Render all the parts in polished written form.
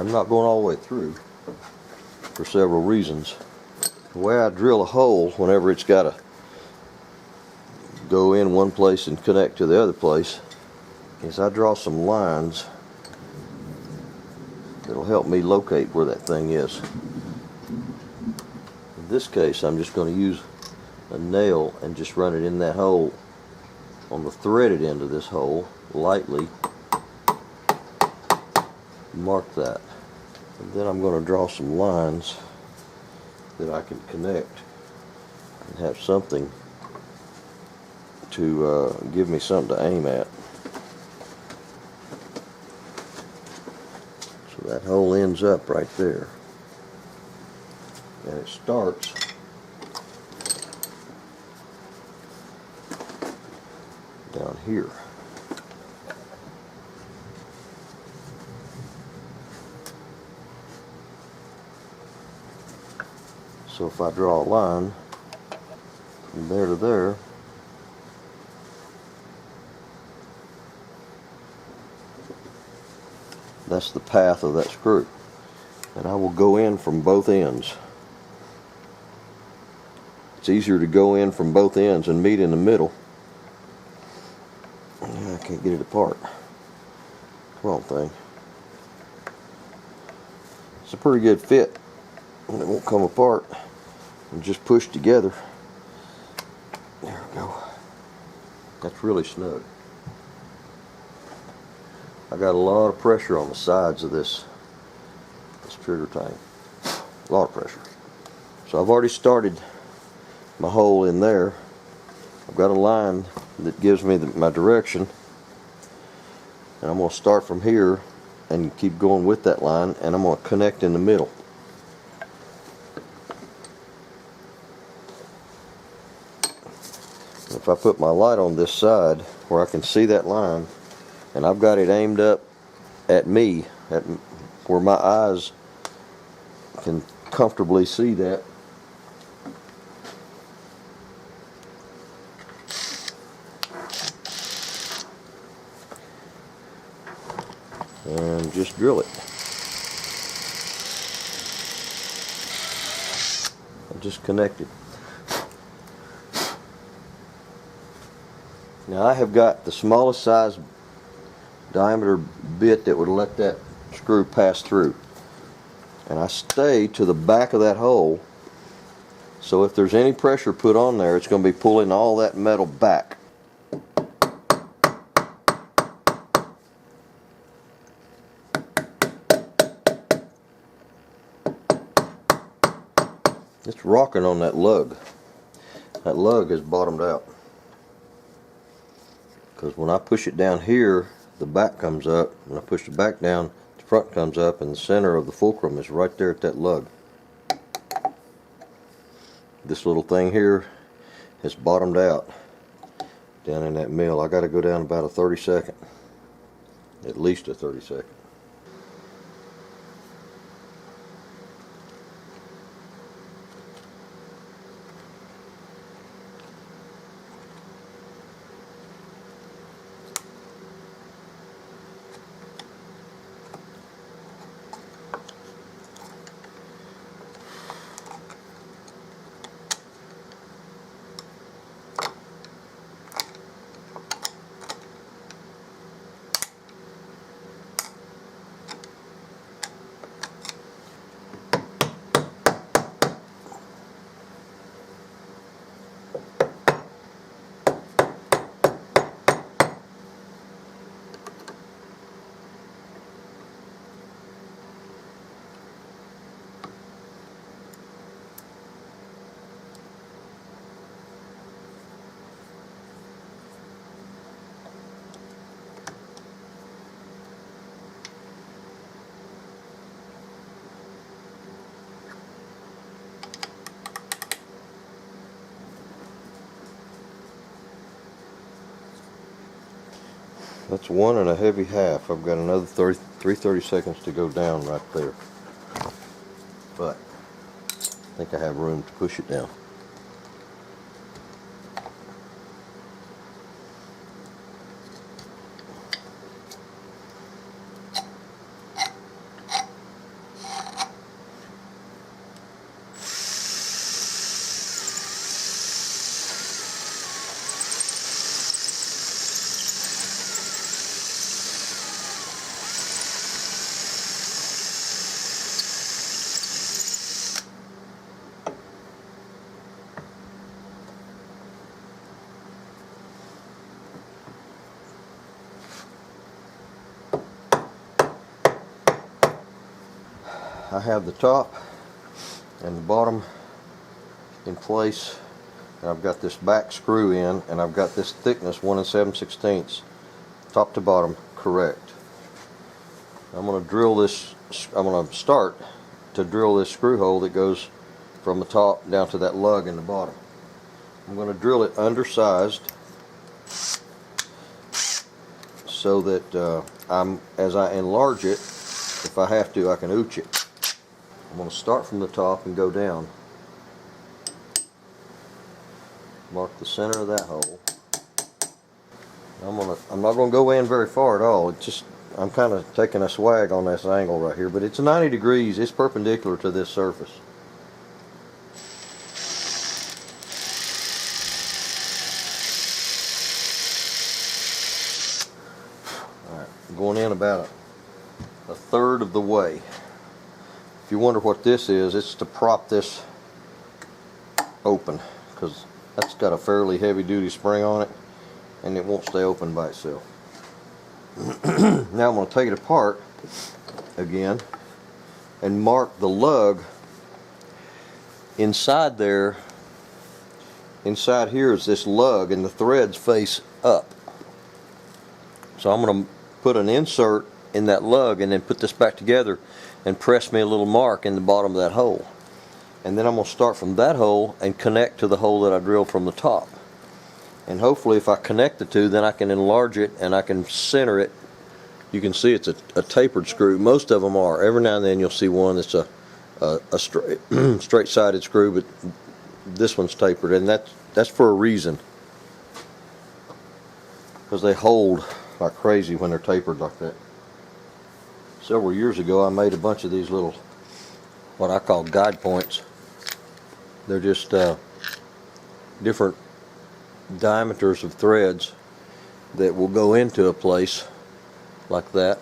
I'm not going all the way through for several reasons. The way I drill a hole whenever it's got to go in one place and connect to the other place is I draw some lines that'll help me locate where that thing is. In this case, I'm just going to use a nail and just run it in that hole on the threaded end of this hole, lightly mark that. And then I'm going to draw some lines that I can connect and have something to give me something to aim at. So that hole ends up right there. And it starts down here. So if I draw a line from there to there, that's the path of that screw. And I will go in from both ends. It's easier to go in from both ends and meet in the middle. I can't get it apart. Come on, thing. It's a pretty good fit, and it won't come apart and just push together. There we go. That's really snug. I got a lot of pressure on the sides of this trigger tank. A lot of pressure. So I've already started my hole in there. I've got a line that gives me my direction, and I'm going to start from here and keep going with that line, and I'm going to connect in the middle. If I put my light on this side where I can see that line, and I've got it aimed up at me, at where my eyes can comfortably see that, and just drill it. I just connected. Now I have got the smallest size diameter bit that would let that screw pass through, and I stay to the back of that hole, so if there's any pressure put on there, it's going to be pulling all that metal back. It's rocking on that lug. That lug is bottomed out, because when I push it down here, the back comes up. When I push the back down, the front comes up, and the center of the fulcrum is right there at that lug. This little thing here has bottomed out down in that mill. I got to go down about a 30-second, at least a 30-second. That's one and a heavy half. I've got another 30 seconds to go down right there. But I think I have room to push it down. I have the top and the bottom in place, and I've got this back screw in, and I've got this thickness 1 7/16 top to bottom correct. I'm going to drill this. I'm going to start to drill this screw hole that goes from the top down to that lug in the bottom. I'm going to drill it undersized so that as I enlarge it, if I have to, I can ooch it. I'm going to start from the top and go down. Mark the center of that hole. I'm not going to go in very far at all. It's just, I'm kind of taking a swag on this angle right here, but it's 90 degrees. It's perpendicular to this surface. Alright, I'm going in about a third of the way. If you wonder what this is, it's to prop this open, because that's got a fairly heavy duty spring on it, and it won't stay open by itself. Now I'm going to take it apart again and mark the lug inside there. Inside here is this lug, and the threads face up. So I'm going to put an insert in that lug and then put this back together and press me a little mark in the bottom of that hole. And then I'm going to start from that hole and connect to the hole that I drilled from the top. And hopefully if I connect the two, then I can enlarge it and I can center it. You can see it's a tapered screw. Most of them are. Every now and then you'll see one that's a straight-sided screw, but this one's tapered, and that's for a reason. Because they hold like crazy when they're tapered like that. Several years ago I made a bunch of these little, what I call guide points. They're just different diameters of threads that will go into a place like that,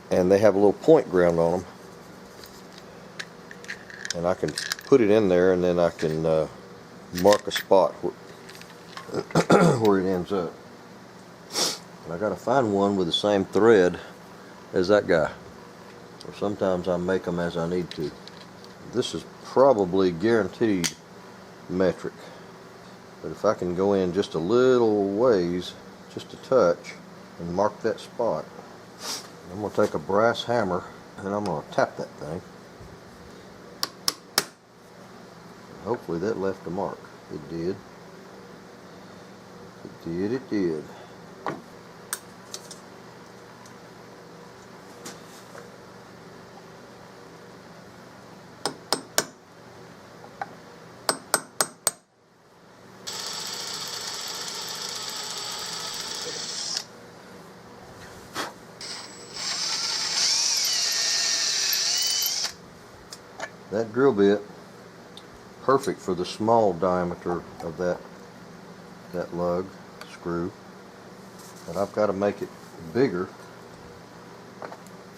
and they have a little point ground on them, and I can put it in there, and then I can mark a spot where it ends up. And I got to find one with the same thread as that guy, or sometimes I make them as I need to. This is probably guaranteed metric, but if I can go in just a little ways, just a touch, and mark that spot, I'm going to take a brass hammer and I'm going to tap that thing. Hopefully that left a mark. It did. It did. That drill bit, perfect for the small diameter of that lug screw, but I've got to make it bigger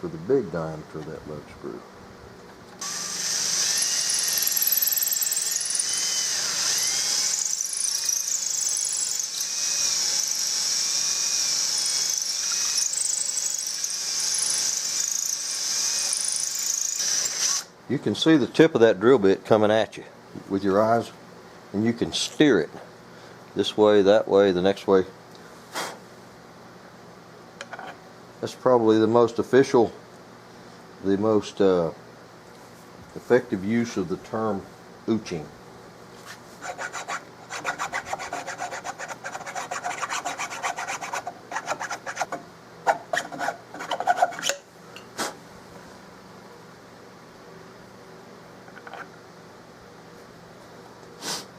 for the big diameter of that lug screw. You can see the tip of that drill bit coming at you with your eyes, and you can steer it this way, that way, the next way. That's probably the most official, the most effective use of the term ooching.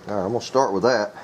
Alright, I'm going to start with that.